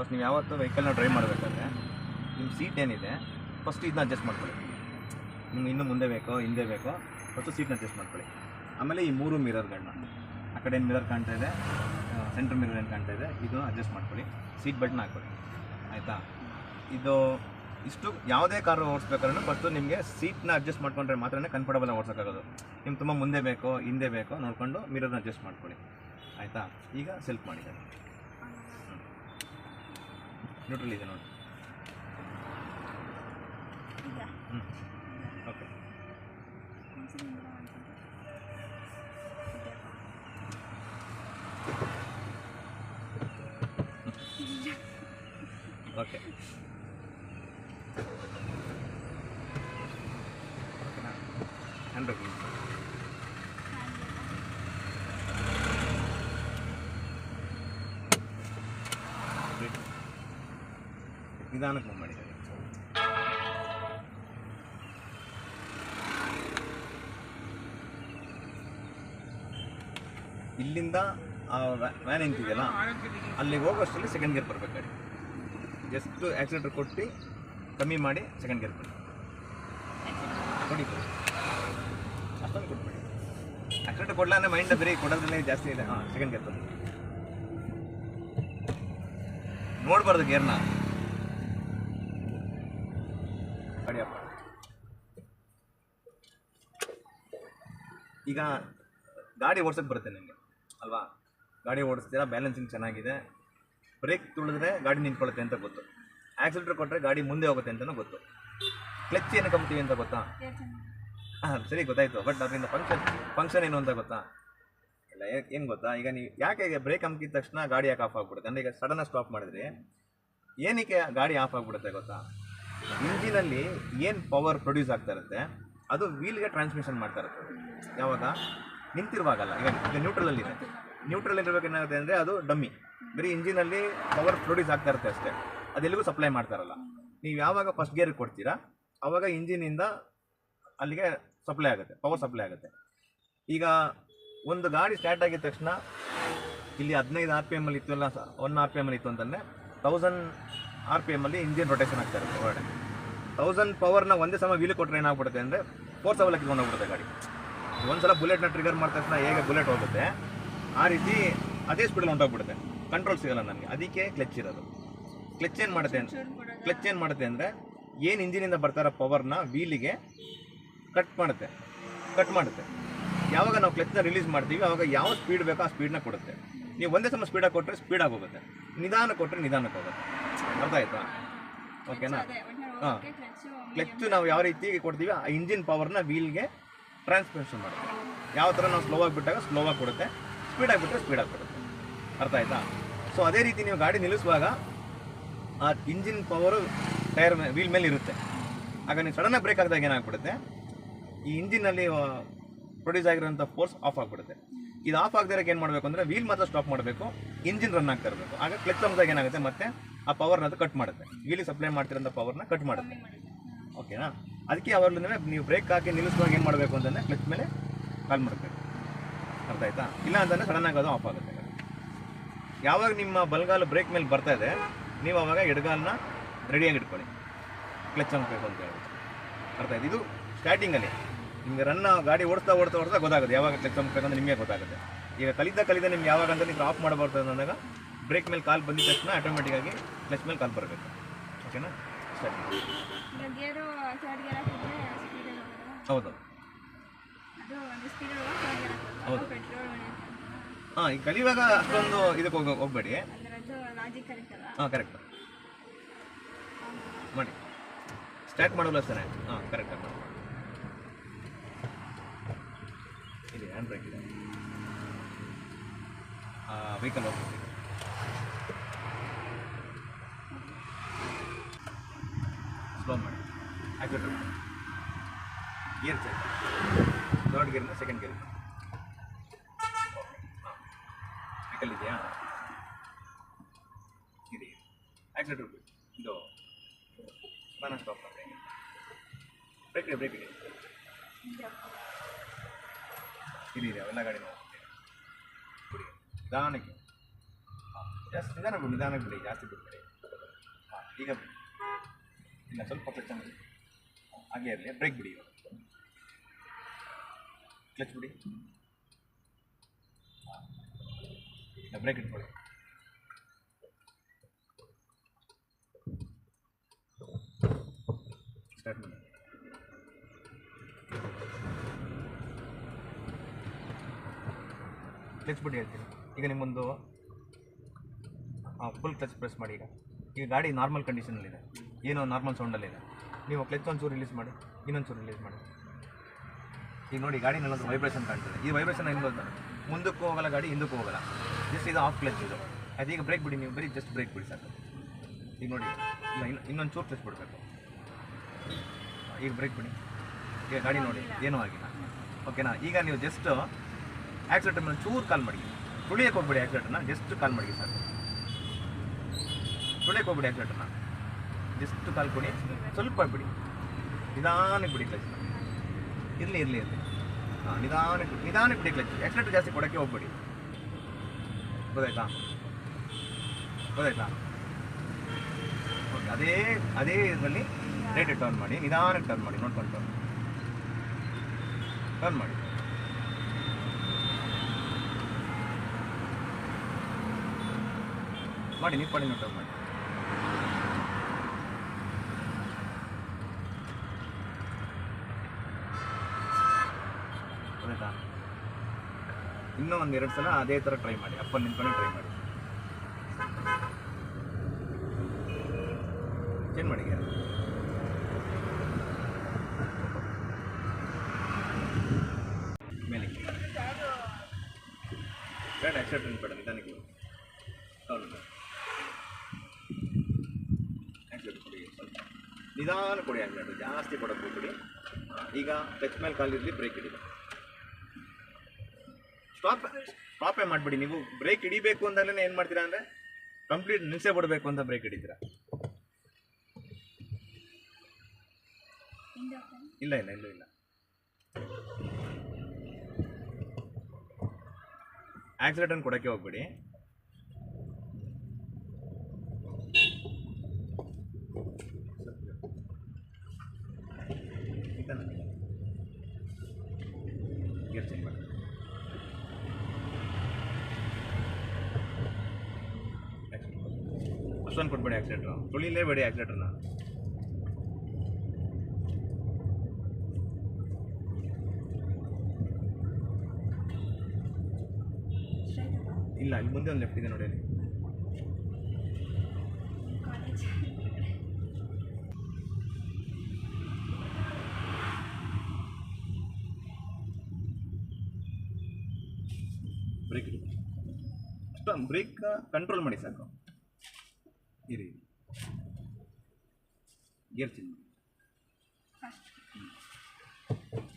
First ನೀವು ಯಾವತ್ತು ವೆಹಿಕಲ್ನ drive ಮಾಡಬೇಕಾದ್ರೆ ನಿಮ್ಮ ಸೀಟ್ ಏನಿದೆ ಫಸ್ಟ್ ಇದನ್ನ ಅಡ್ಜಸ್ಟ್ ಮಾಡ್ಕೊಳ್ಳಿ. ನಿಮ್ಗೆ ಇನ್ನೂ ಮುಂದೆ ಬೇಕೋ ಹಿಂದೆ ಬೇಕೋ ಫಸ್ಟು ಸೀಟ್ನ ಅಡ್ಜಸ್ಟ್ ಮಾಡ್ಕೊಳ್ಳಿ. ಆಮೇಲೆ ಈ 3 ಮಿರರ್ಗಳನ್ನ, ಆ ಕಡೆ ಏನು ಮಿರರ್ ಕಾಣ್ತಾ ಇದೆ, ಸೆಂಟ್ರ್ ಮಿರರ್ ಏನು ಕಾಣ್ತಾ ಇದೆ, ಇದನ್ನು ಅಡ್ಜಸ್ಟ್ ಮಾಡ್ಕೊಳ್ಳಿ. ಸೀಟ್ ಬೆಲ್ಟ್ನ ಹಾಕ್ಕೊಳ್ಳಿ, ಆಯಿತಾ. ಇದು ಇಷ್ಟು ಯಾವುದೇ ಕಾರು ಓಡಿಸ್ಬೇಕಾದ್ರೂ ಫಸ್ಟು ನಿಮಗೆ ಸೀಟ್ನ ಅಡ್ಜಸ್ಟ್ ಮಾಡ್ಕೊಂಡ್ರೆ ಮಾತ್ರ ಕಂಫರ್ಟಬಲ್ ಓಡಿಸೋಕ್ಕಾಗೋದು. ನಿಮ್ಗೆ ತುಂಬ ಮುಂದೆ ಬೇಕೋ ಹಿಂದೆ ಬೇಕೋ ನೋಡಿಕೊಂಡು ಮಿರರ್ನ ಅಡ್ಜಸ್ಟ್ ಮಾಡ್ಕೊಳ್ಳಿ, ಆಯಿತಾ. ಈಗ ಸೆಲ್ಫ್ ಮಾಡಿದ್ದಾರೆ, ನ್ಯೂಟ್ರಲ್ ಇದೆ ನೋಡಿ. ಓಕೆ, ಓಕೆ, ಓಕೆನಾ. ಹ್ಯಾಂಡ್ ಬ್ರೇಕ್ ನಿಧಾನಕ್ಕೆ ಮೂವ್ ಮಾಡಿದ್ದಾರೆ. ಇಲ್ಲಿಂದ ಆ ವ್ಯಾನ್ ನಿಂತಿದೆಯಲ್ಲ ಅಲ್ಲಿಗೆ ಹೋಗೋಷ್ಟರಲ್ಲಿ ಸೆಕೆಂಡ್ ಗೇರ್ ಬರಬೇಕು ಗಾಡಿ. ಜಸ್ಟ್ ಆ್ಯಕ್ಸಿಲೇಟರ್ ಕೊಟ್ಟು ಕಮ್ಮಿ ಮಾಡಿ ಸೆಕೆಂಡ್ ಗೇರ್ ಕೊಡಿ, ಅಷ್ಟೊಂದು ಕೊಟ್ಬಿಡಿ. ಆ್ಯಕ್ಸಿಲೇಟರ್ ಕೊಡಲ ಅಂದರೆ ಮೈಂಡ್ ಬರೀ ಕೊಡೋದ್ರಲ್ಲೇ ಜಾಸ್ತಿ ಇದೆ. ಹಾಂ, ಸೆಕೆಂಡ್ ಗೇರ್ ಬಂದು ನೋಡ್ಬಾರ್ದು ಗೇರ್ನ. ಗಾಡಿಯಪ್ಪ ಈಗ ಗಾಡಿ ಓಡಿಸೋಕ್ಕೆ ಬರುತ್ತೆ ನಿಮಗೆ ಅಲ್ವಾ. ಗಾಡಿ ಓಡಿಸ್ತೀರಾ, ಬ್ಯಾಲೆನ್ಸಿಂಗ್ ಚೆನ್ನಾಗಿದೆ, ಬ್ರೇಕ್ ತುಳಿದ್ರೆ ಗಾಡಿ ನಿಂತ್ಕೊಳ್ಳುತ್ತೆ ಅಂತ ಗೊತ್ತು, ಆ್ಯಕ್ಸಿಲೇಟರ್ ಕೊಟ್ಟರೆ ಗಾಡಿ ಮುಂದೆ ಹೋಗುತ್ತೆ ಅಂತಲೂ ಗೊತ್ತು. ಕ್ಲಚ್ ಏನು ಕಂಬ್ತೀವಿ ಅಂತ ಗೊತ್ತಾ? ಹಾಂ, ಸರಿ ಗೊತ್ತಾಯಿತು. ಬಟ್ ಅದರಿಂದ ಫಂಕ್ಷನ್ ಏನು ಅಂತ ಗೊತ್ತಾ? ಇಲ್ಲ, ಏನು ಗೊತ್ತಾ, ಈಗ ನೀವು ಯಾಕೆ ಬ್ರೇಕ್ ಅಮ್ಕಿದ ತಕ್ಷಣ ಗಾಡಿ ಯಾಕೆ ಆಫ್ ಆಗಿಬಿಡುತ್ತೆ ಅಂದರೆ, ಈಗ ಸಡನ್ನಾಗಿ ಸ್ಟಾಪ್ ಮಾಡಿದ್ರೆ ಏನಕ್ಕೆ ಗಾಡಿ ಆಫ್ ಆಗಿಬಿಡುತ್ತೆ ಗೊತ್ತಾ? ಇಂಜಿನಲ್ಲಿ ಏನು ಪವರ್ ಪ್ರೊಡ್ಯೂಸ್ ಆಗ್ತಾ ಇರುತ್ತೆ ಅದು ವೀಲ್ಗೆ ಟ್ರಾನ್ಸ್ಮಿಷನ್ ಮಾಡ್ತಾ ಇರುತ್ತೆ. ಯಾವಾಗ ನಿಂತಿರುವಾಗಲ್ಲ. ಈಗ ನ್ಯೂಟ್ರಲಲ್ಲಿದೆ, ನ್ಯೂಟ್ರಲ್ ಇರಬೇಕೇನಾಗುತ್ತೆ ಅಂದರೆ ಅದು ಡಮ್ಮಿ, ಬರೀ ಇಂಜಿನಲ್ಲಿ ಪವರ್ ಪ್ರೊಡ್ಯೂಸ್ ಆಗ್ತಾ ಇರುತ್ತೆ ಅಷ್ಟೇ, ಅದೆಲ್ಲಿಗೂ ಸಪ್ಲೈ ಮಾಡ್ತಾರಲ್ಲ. ನೀವು ಯಾವಾಗ ಫಸ್ಟ್ ಗೇರ್ ಕೊಡ್ತೀರಾ ಆವಾಗ ಇಂಜಿನಿಂದ ಅಲ್ಲಿಗೆ ಸಪ್ಲೈ ಆಗುತ್ತೆ, ಪವರ್ ಸಪ್ಲೈ ಆಗುತ್ತೆ. ಈಗ ಒಂದು ಗಾಡಿ ಸ್ಟಾರ್ಟ್ ಆಗಿದ ತಕ್ಷಣ ಇಲ್ಲಿ 15 RPM ಅಲ್ಲಿ ಇತ್ತು, ಅಲ್ಲ 1 RPM ಅಲ್ಲಿ ಇತ್ತು ಅಂತಂದರೆ 1000 RPM ಅಲ್ಲಿ ಇಂಜಿನ್ ರೊಟೇಷನ್ ಆಗ್ತಾ ಇರುತ್ತೆ ಹೊರಗಡೆ. 1000 ಪವರ್ನ ಒಂದೇ ಸಮ ವೀಲ್ ಕೊಟ್ಟರೆ ಏನಾಗ್ಬಿಡುತ್ತೆ ಅಂದರೆ ಫೋರ್ಸ್ ಅವಲಕ್ಕಿ ತೊಗೊಂಡೋಗ್ಬಿಡುತ್ತೆ ಗಾಡಿ. ಒಂದ್ಸಲ ಬುಲೆಟ್ನ ಟ್ರಿಗರ್ ಮಾಡಿದ ತಕ್ಷಣ ಹೇಗೆ ಬುಲೆಟ್ ಹೋಗುತ್ತೆ ಆ ರೀತಿ ಅದೇ ಸ್ಪೀಡಲ್ಲಿ ಹೊಂಟೋಗ್ಬಿಡುತ್ತೆ, ಕಂಟ್ರೋಲ್ ಸಿಗಲ್ಲ ನನಗೆ. ಅದಕ್ಕೆ ಕ್ಲಚ್ ಇರೋದು. ಕ್ಲಚ್ ಏನು ಮಾಡುತ್ತೆ ಅಂದರೆ ಏನು ಇಂಜಿನಿಂದ ಬರ್ತಾರೋ ಪವರ್ನ ವೀಲಿಗೆ ಕಟ್ ಮಾಡುತ್ತೆ. ಯಾವಾಗ ನಾವು ಕ್ಲಚ್ನ ರಿಲೀಸ್ ಮಾಡ್ತೀವಿ ಆವಾಗ ಯಾವ ಸ್ಪೀಡ್ ಬೇಕೋ ಆ ಸ್ಪೀಡ್ನ ಕೊಡುತ್ತೆ. ನೀವು ಒಂದೇ ಸಮ ಸ್ಪೀಡಾಗಿ ಕೊಟ್ಟರೆ ಸ್ಪೀಡಾಗಿ ಹೋಗುತ್ತೆ, ನಿಧಾನ ಕೊಟ್ಟರೆ ನಿಧಾನಕ್ಕೆ ಹೋಗುತ್ತೆ. ಅರ್ಥ ಆಯ್ತಾ? ಓಕೆನಾ? ಹಾಂ, ಕ್ಲಚ್ ನಾವು ಯಾವ ರೀತಿ ಕೊಡ್ತೀವಿ ಆ ಇಂಜಿನ್ ಪವರ್ನ ವೀಲ್ಗೆ ಟ್ರಾನ್ಸ್ಮಿಷನ್ ಮಾಡುತ್ತೆ. ಯಾವ ಥರ ನಾವು ಸ್ಲೋ ಆಗಿಬಿಟ್ಟಾಗ ಸ್ಲೋ ಆಗಿ ಕೊಡುತ್ತೆ, ಸ್ಪೀಡ್ ಆಗಿಬಿಟ್ರೆ ಸ್ಪೀಡಾಗಿ ಕೊಡುತ್ತೆ. ಅರ್ಥ ಆಯ್ತಾ? ಸೊ ಅದೇ ರೀತಿ ನೀವು ಗಾಡಿ ನಿಲ್ಲಿಸುವಾಗ ಆ ಇಂಜಿನ್ ಪವರು ಟೈರ್ ವೀಲ್ ಮೇಲೆ ಇರುತ್ತೆ. ಆಗ ನೀವು ಸಡನ್ನಾಗಿ ಬ್ರೇಕ್ ಹಾಕಿದಾಗ ಏನಾಗ್ಬಿಡುತ್ತೆ, ಈ ಇಂಜಿನಲ್ಲಿ ಪ್ರೊಡ್ಯೂಸ್ ಆಗಿರೋಂಥ ಫೋರ್ಸ್ ಆಫ್ ಆಗಿಬಿಡುತ್ತೆ. ಇದು ಆಫ್ ಆಗದಿರೋಕೆ ಏನು ಮಾಡಬೇಕು ಅಂದರೆ ವೀಲ್ ಮಾತ್ರ ಸ್ಟಾಪ್ ಮಾಡಬೇಕು, ಇಂಜಿನ್ ರನ್ ಆಗ್ತಾ ಇರಬೇಕು. ಆಗ ಕ್ಲಚ್ ಅಮ್ದಾಗ ಏನಾಗುತ್ತೆ ಮತ್ತೆ ಆ ಪವರ್ನ ಅದು ಕಟ್ ಮಾಡುತ್ತೆ, ವೀಲಿಗೆ ಸಪ್ಲೈ ಮಾಡ್ತಿರೋಂಥ ಪವರ್ನ ಕಟ್ ಮಾಡುತ್ತೆ. ಓಕೆನಾ? ಅದಕ್ಕೆ ಯಾವಾಗಲೂ ನೀವು ಬ್ರೇಕ್ ಹಾಕಿ ನಿಲ್ಲಿಸುವಾಗ ಏನು ಮಾಡಬೇಕು ಅಂತಂದರೆ ಕ್ಲಚ್ ಮೇಲೆ ಕಾಲ್ ಮಾಡಬೇಕು. ಅರ್ಥ ಆಯ್ತಾ? ಇಲ್ಲ ಅಂತಂದರೆ ಸಡನ್ನಾಗಿ ಅದು ಆಫ್ ಆಗುತ್ತೆ. ಯಾವಾಗ ನಿಮ್ಮ ಬಲಗಾಲು ಬ್ರೇಕ್ ಮೇಲೆ ಬರ್ತಾ ಇದೆ ನೀವು ಆವಾಗ ಎಡಗಾಲನ್ನ ರೆಡಿಯಾಗಿ ಇಟ್ಕೊಳ್ಳಿ, ಕ್ಲಚ್ ಅನ್ಬೇಕು ಅಂತ ಹೇಳಿ. ಅರ್ಥ ಆಯ್ತು? ಇದು ಸ್ಟಾರ್ಟಿಂಗಲ್ಲಿ ನಿಮಗೆ ಗಾಡಿ ಓಡಿಸ್ತಾ ಗೊತ್ತಾಗುತ್ತೆ ಯಾವಾಗ ಕ್ಲಚ್ ಅನ್ಬೇಕಂದ್ರೆ ನಿಮಗೆ ಗೊತ್ತಾಗುತ್ತೆ. ಈಗ ಕಲಿತಾ ನಿಮ್ಗೆ ಯಾವಾಗ ಅಂತ ನೀವು ಆಫ್ ಮಾಡಬಾರ್ದು ಅಂದಾಗ ಬ್ರೇಕ್ ಮೇಲೆ ಕಾಲ್ ಬಂದಿದ ತಕ್ಷಣ ಆಟೋಮೆಟಿಕ್ಕಾಗಿ ಕ್ಲಚ್ ಮೇಲೆ ಕಾಲ್ ಬರಬೇಕು. ಓಕೆನಾ? ಹೌದು ಹೌದು. ಹಾಂ, ಈಗ ಕಲಿಯುವಾಗ ಅಷ್ಟೊಂದು ಇದಕ್ಕೆ ಹೋಗಬೇಡಿ. ಹಾಂ, ಕರೆಕ್ಟ್ ಮಾಡಿ, ಸ್ಟಾರ್ಟ್ ಮಾಡೋಲ್ಲ ಸರ್. ಹಾಂ, ಕರೆಕ್ಟಾಗಿ ಮಾಡಿ. ಇದೆ ಹ್ಯಾಂಡ್ ಬ್ರೇಕ್ ಇದೆ, ವೆಹಿಕಲ್ ಹೋಗ್ಬೇಕು. ಸ್ಲೋ ಮಾಡಿ, ಆಕ್ಸಿಲೇಟರ್ ಗೇರ್ ಚೇಂಜ್, ಥರ್ಡ್ ಗೇರ್ನ ಸೆಕೆಂಡ್ ಗೇರ್. ವೆಹಿಕಲ್ ಇದೆಯಾ? ಇದೆ. ಆಕ್ಸಿಲೇಟರ್ ಇದು ನಾನು ಸ್ಟಾಪ್ ಮಾಡಿ, ಬ್ರೇಕ್ ಇದೆ ಇದೆ ಅವೆಲ್ಲ ಗಾಡಿ ಬಿಡಿ ನಿಧಾನಕ್ಕೆ. ಜಾಸ್ತಿ ನಿಧಾನಕ್ಕೆ ಬಿಡಿ, ಜಾಸ್ತಿ ಬಿಡ್ಬೇಡಿ. ಈಗ ಇಲ್ಲ ಸ್ವಲ್ಪ ಕ್ಲಚ್ ಮಾಡಿ ಹಾಗೆ ಇರಲಿ. ಬ್ರೇಕ್ ಬಿಡಿ, ಕ್ಲಚ್ ಬಿಡಿ, ಬ್ರೇಕ್ ಇಟ್ಕೊಳ್ಳಿ. ಸ್ಟಾರ್ಟ್ ಮಾಡಿ. ಕ್ಲಚ್ ಬಿಡಿ ಹೇಳ್ತೀನಿ. ಈಗ ನಿಮ್ಮೊಂದು ಫುಲ್ ಕ್ಲಚ್ ಪ್ರೆಸ್ ಮಾಡಿ. ಈಗ ಗಾಡಿ ನಾರ್ಮಲ್ ಕಂಡೀಷನಲ್ಲಿದೆ, ಏನೋ ನಾರ್ಮಲ್ ಸೌಂಡಲ್ಲಿದೆ. ನೀವು ಕ್ಲಚ್ ಒಂಚೂರು ರಿಲೀಸ್ ಮಾಡಿ, ಇನ್ನೊಂಚೂರು ರಿಲೀಸ್ ಮಾಡಿ. ಈಗ ನೋಡಿ ಗಾಡಿನಲ್ಲೊಂದು ವೈಬ್ರೇಷನ್ ಕಾಣ್ತದೆ. ಈ ವೈಬ್ರೇಷನ್ ಹೆಂಗೆ ಗೊತ್ತಾರೆ, ಮುಂದಕ್ಕೂ ಹೋಗಲ್ಲ ಗಾಡಿ, ಹಿಂದಕ್ಕೂ ಹೋಗಲ್ಲ. ಜಸ್ಟ್ ಇದು ಆಫ್ ಕ್ಲಚ್ ಇದು. ಅದೀಗ ಬ್ರೇಕ್ ಬಿಡಿ, ನೀವು ಬರೀ ಜಸ್ಟ್ ಬ್ರೇಕ್ ಬಿಡಿ ಸಾಕು. ಈಗ ನೋಡಿ ಇಲ್ಲ ಇನ್ನೊಂದು ಚೂರು ಕ್ಲಚ್ ಬಿಡಬೇಕು. ಈಗ ಬ್ರೇಕ್ ಬಿಡಿ. ಈಗ ಗಾಡಿ ನೋಡಿ ಏನೂ ಆಗಿಲ್ಲ, ಓಕೆನಾ. ಈಗ ನೀವು ಜಸ್ಟ್ ಆ್ಯಕ್ಸಿಲೇಟರ್ ಮೇಲೆ ಚೂರು ಕಾಲ್ ಮಾಡಿ, ತುಳಿಯಕ್ಕೆ ಹೋಗ್ಬಿಡಿ ಆ್ಯಕ್ಸಿಲೇಟರ್ನ, ಜಸ್ಟ್ ಕಾಲ್ ಮಾಡಿ ಸಾಕು. ತುಳಿಯಕ್ಕೆ ಹೋಗ್ಬಿಡಿ ಆ್ಯಕ್ಸಿಲೇಟರ್ನ, ಜಸ್ಟ್ ಕಾಲ್ ಕೊಡಿ, ಸ್ವಲ್ಪ ಬಿಡಿ, ನಿಧಾನಕ್ಕೆ ಬಿಡಿ ಕ್ಲಚ್. ಇರಲಿ ಹಾಂ, ನಿಧಾನಕ್ಕೆ ಬಿಡಿ ಕ್ಲಚ್. ಆ್ಯಕ್ಸಿಲೇಟರ್ ಜಾಸ್ತಿ ಕೊಡೋಕ್ಕೆ ಹೋಗ್ಬೇಡಿ, ಗೊತ್ತಾಯ್ತಾ. ಓಕೆ, ಅದೇ ಇದರಲ್ಲಿ ರೇಟ್ ಟರ್ನ್ ಮಾಡಿ, ನಿಧಾನಕ್ಕೆ ಟರ್ನ್ ಮಾಡಿ, ನೋಡ್ಕೊಂಡು ಟರ್ನ್ ಮಾಡಿ. ನೀವು ಟರ್ನ್ ಮಾಡಿ. ಗೊತ್ತಾಯ್ತಾ. ಇನ್ನೂ ಒಂದು 2 ಸಲ ಅದೇ ಥರ ಟ್ರೈ ಮಾಡಿ, ಅಪ್ಪಲ್ಲಿ ನಿಂತ್ಕೊಂಡು ಟ್ರೈ ಮಾಡಿ. ಚೇಂಜ್ ಮಾಡಿ ಮೇಲೆ ಬೇಡ, ಆಕ್ಸಿಲೇಟರ್ ಬೇಡ, ನಿಧಾನಕ್ಕೆ ಆಕ್ಸಿಲೇಟರ್ ಕೊಡಿ, ಸ್ವಲ್ಪ ನಿಧಾನ ಕೊಡಿ. ಆಕ್ಸಿಲೇಟರ್ ಜಾಸ್ತಿ ಕೊಡೋಕ್ಕೆ ಹೋಗ್ಬಿಡಿ. ಈಗ ಕ್ಲಚ್ ಮೇಲೆ ಕಾಲಿರಲಿ, ಬ್ರೇಕ್ ಹಿಡಿದು ಸ್ಟಾಪೇ ಮಾಡಿಬಿಡಿ. ನೀವು ಬ್ರೇಕ್ ಹಿಡಿಬೇಕು ಅಂದಲೇ ಏನು ಮಾಡ್ತೀರಾ ಅಂದರೆ ಕಂಪ್ಲೀಟ್ ನಿಲ್ಸೇ ಬಿಡಬೇಕು ಅಂತ ಬ್ರೇಕ್ ಹಿಡಿತೀರಾ. ಇಲ್ಲ ಆಕ್ಸಿಲೇಟರ್ ಕೊಡೋಕ್ಕೆ ಹೋಗ್ಬಿಡಿ. ಗೇರ್ ಚೇಂಜ್ ಮಾಡಿ. ಅಷ್ಟೊಂದು ಕೊಟ್ಬೇಡಿ ಆಕ್ಸಿಲೇಟ್ರು, ತುಳಿಲೇಬೇಡಿ ಆಕ್ಸಿಲೇಟರ್ನ. ಇಲ್ಲ, ಇಲ್ಲಿ ಮುಂದೆ ಒಂದು ಲೆಫ್ಟ್ ಇದೆ ನೋಡಿ. ಬ್ರೇಕ್ ಇಡಿ, ಅಷ್ಟೊಂದು ಬ್ರೇಕ್ ಕಂಟ್ರೋಲ್ ಮಾಡಿ ಸಾಕು. ಇರಿ, ಗೇರ್ ಚೇಂಜ್ ಮಾಡಿ.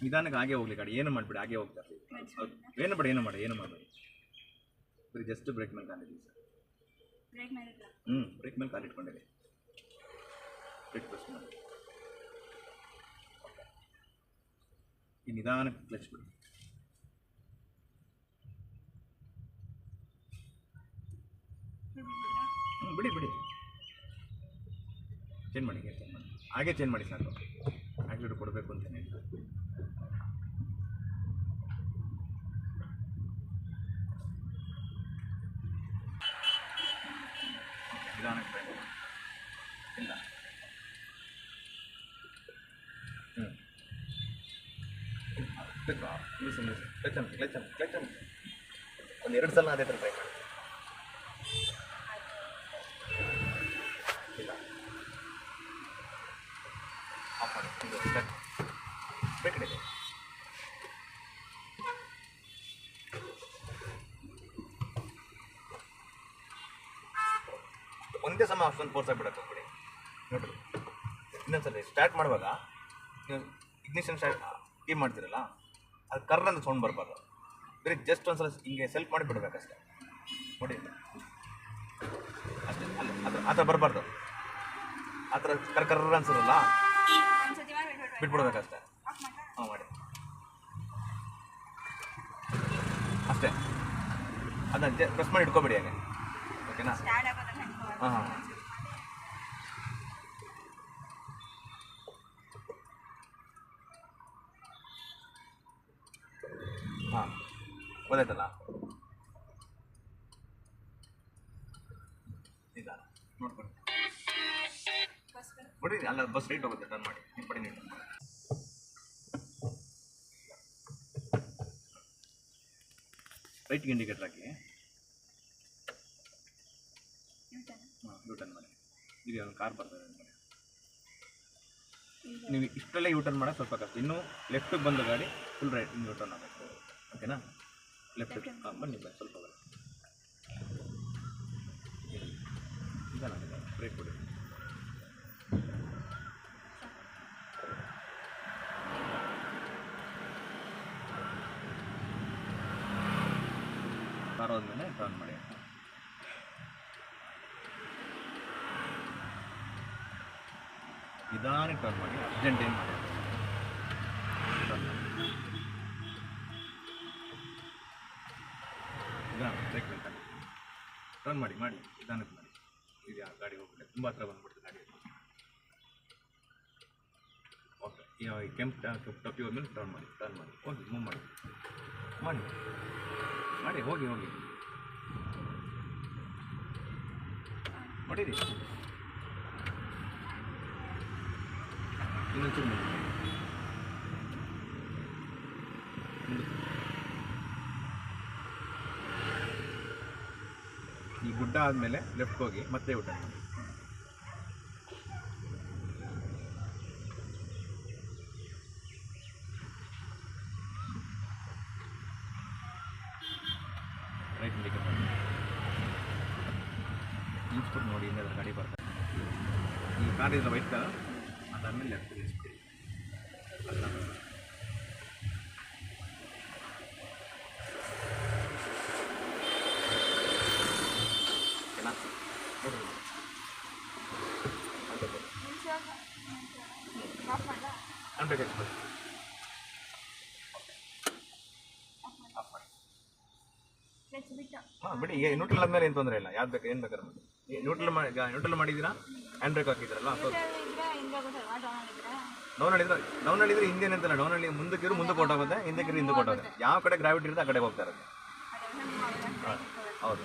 ನಿಧಾನಕ್ಕೆ ಹಾಗೆ ಹೋಗ್ಲಿ ಗಾಡಿ, ಏನು ಮಾಡಿಬಿಡಿ, ಹಾಗೆ ಹೋಗ್ತಾರೆ. ಏನು ಮಾಡಬೇಡಿ, ಬರೀ ಜಸ್ಟ್ ಬ್ರೇಕ್ ಮೇಲೆ ಕಾಲಿಡಿ ಸರ್. ಬ್ರೇಕ್ ಮೇಲೆ ಕಾಲಿಟ್ಕೊಂಡಿದೆ, ಬ್ರೇಕ್ ಪ್ರೆಸ್ ಮಾಡಿ. ಈ ನಿಧಾನಕ್ಕೆ ಕ್ಲಚ್ ಬಿಡಿ. ಬಿಡಿ ಚೇಂಜ್ ಮಾಡಿ, ಗೇರ್ ಚೇಂಜ್ ಮಾಡಿ, ಹಾಗೆ ಚೇಂಜ್ ಮಾಡಿ ಸಾಕು. ಆಕ್ಸಿಲೇಟರ್ ಕೊಡಬೇಕು ಅಂತಲೇ ಇಲ್ಲ. ನಿಧಾನಕ್ಕೆ ಇಲ್ಲ. ಕ್ಲಚ್ ಒಂದು 2 ಸಲ ಅದೇ ಥರ ಟ್ರೈ ಮಾಡಿ. ಇಲ್ಲ, ಆಫ್ ಮಾಡಿ. ಬ್ರೇಕ್ ಹಿಡಿದೆ. ಒಂದೇ ಸಮ ಅಷ್ಟೊಂದು ಫೋರ್ಸ್ ಆಗಿಬಿಡಕ್ಕೆ ಹೋಗ್ಬಿಡಿ. ನೋಡ್ರಿ, ಇನ್ನೊಂದ್ಸಲ ಸ್ಟಾರ್ಟ್ ಮಾಡುವಾಗ ನೀವು ಇಗ್ನಿಷನ್ ಕೀಪ್ ಮಾಡ್ತೀರಲ್ಲ, ಅದು ಕರ್ರ ಅಂತ ಸೌಂಡ್ ಬರಬಾರ್ದು. ಬರೀ ಜಸ್ಟ್ ಒಂದ್ಸಲ ಹಿಂಗೆ ಸೆಲ್ಫ್ ಮಾಡಿ ಬಿಡಬೇಕಷ್ಟೆ. ನೋಡಿ ಅಷ್ಟೇ, ಆ ಥರ ಬರಬಾರ್ದು. ಆ ಥರ ಕರ್ರ ಅನ್ಸೋದಲ್ಲ, ಬಿಟ್ಬಿಡ್ಬೇಕಷ್ಟೆ. ಹಾಂ ಮಾಡಿ ಅಷ್ಟೇ. ಅದನ್ನ ಪ್ರೆಸ್ ಮಾಡಿ ಇಟ್ಕೊಬೇಡಿ ಹಾಗೆ, ಓಕೆನಾ. ಹಾಂ ಗೊತ್ತಾಯ್ತಲ್ಲ ಈಗ ನೋಡ್ಕೊಂಡು ನೋಡಿ ಅಲ್ಲ ಬಸ್ ರೈಟ್ ಹೋಗುತ್ತೆ ಟರ್ನ್ ಮಾಡಿ ನಿಮ್ಮ ಪಡಿ ನೀವು ರೈಟ್ಗೆ ಇಂಡಿಕೇಟರ್ ಹಾಕಿ ಹಾಂ ಯೂ ಟರ್ನ್ ಮಾಡಿ ಈಗ ಒಂದು ಕಾರ್ ಬರ್ತದೆ ನೋಡಿ ನೀವು ಇಷ್ಟರಲ್ಲೇ ಯೂ ಟರ್ನ್ ಮಾಡೋಕ್ಕೆ ಸ್ವಲ್ಪ ಕಷ್ಟ ಇನ್ನೂ ಲೆಫ್ಟಿಗೆ ಬಂದ ಗಾಡಿ ಫುಲ್ ರೈಟ್ ಯೂ ಟರ್ನ್ ಆಗಬೇಕು ಓಕೆನಾ ಲೆಫ್ಟ್ ಹಾಂ ಬನ್ನಿ ಬನ್ನಿ ಸ್ವಲ್ಪ ಬನ್ನಿ ಈಗ ನನಗೆ ಬ್ರೇಕ್ ಕೊಡಿ ಕಾರ್ ಹೋದ್ಮೇಲೆ ಟರ್ನ್ ಮಾಡಿ ನಿಧಾನಕ್ಕೆ ಟರ್ನ್ ಮಾಡಿ ಅರ್ಜೆಂಟ್ ಏನು ಮಾಡಿ ನಿಧಾನ ಬ್ರೇಕ್ ಬೇಕಾಗಿ ಟರ್ನ್ ಮಾಡಿ ನಿಧಾನಕ್ಕೆ ಮಾಡಿ ಈಗ ಗಾಡಿ ಹೋಗ್ಬಿಟ್ಟೆ ತುಂಬ ಹತ್ರ ಬಂದ್ಬಿಡ್ತು ಗಾಡಿ ಓಕೆ ಈ ಕೆಂಪು ಟಪ್ಪಿ ಹೋದ್ಮೇಲೆ ಟರ್ನ್ ಮಾಡಿ ಹೋಗಿ ಮೂವ್ ಮಾಡಿ ಹೋಗಿ ಮಾಡಿರಿ ಇನ್ನೊಂಚೂರು ಈ ಗುಡ್ಡ ಆದಮೇಲೆ ಲೆಫ್ಟ್ ಹೋಗಿ ಮತ್ತೆ ಊಟ ಮಾಡಿ ರೈಟ್ ಇಂಡಿಕೇಟರ್ ನಿಲ್ಸ್ಬಿಟ್ಟು ನೋಡಿ ಇನ್ನೊಂದು ಗಾಡಿ ಬರ್ತಾರೆ ಈ ಕಾರ್ ಇದ್ರೆ ವೈಟ್ ಕಾರ್ ಅದಾದಮೇಲೆ ಲೆಫ್ಟ್ ನಿಲ್ಲಿಸ್ಬಿಡಿ ಅಲ್ಲ ಹಾಂ ಬಿಡಿ ಈಗ ನ್ಯೂಟ್ರಲ್ ಆದಮೇಲೆ ಏನು ತೊಂದರೆ ಇಲ್ಲ ಯಾವ್ದು ಬೇಕು ಏನು ಬೇಕಾದ್ರೆ ಮಾಡಿ ನ್ಯೂಟ್ರಲ್ ಮಾಡಿದ್ದೀರಾ ಹ್ಯಾಂಡ್ ಬ್ರೇಕ್ ಹಾಕಿದ್ದೀರಲ್ಲ ಡೌನ್ ಹೇಳಿದ್ರೆ ಹಿಂದೇನೆ ಅಂತಲ್ಲ ಡೌನ್ ಹೇಳಿ ಮುಂದಕ್ಕಿರು ಮುಂದಕ್ಕೆ ಹೊಟ್ಟೋಗುತ್ತೆ ಹಿಂದಕ್ಕಿರು ಹಿಂದಕ್ಕೆ ಹೊಟ್ಟೋಗುತ್ತೆ ಯಾವ ಕಡೆ ಗ್ರಾವಿಟಿ ಇರುತ್ತೆ ಆ ಕಡೆ ಹೋಗ್ತಾ ಇರುತ್ತೆ ಹೌದು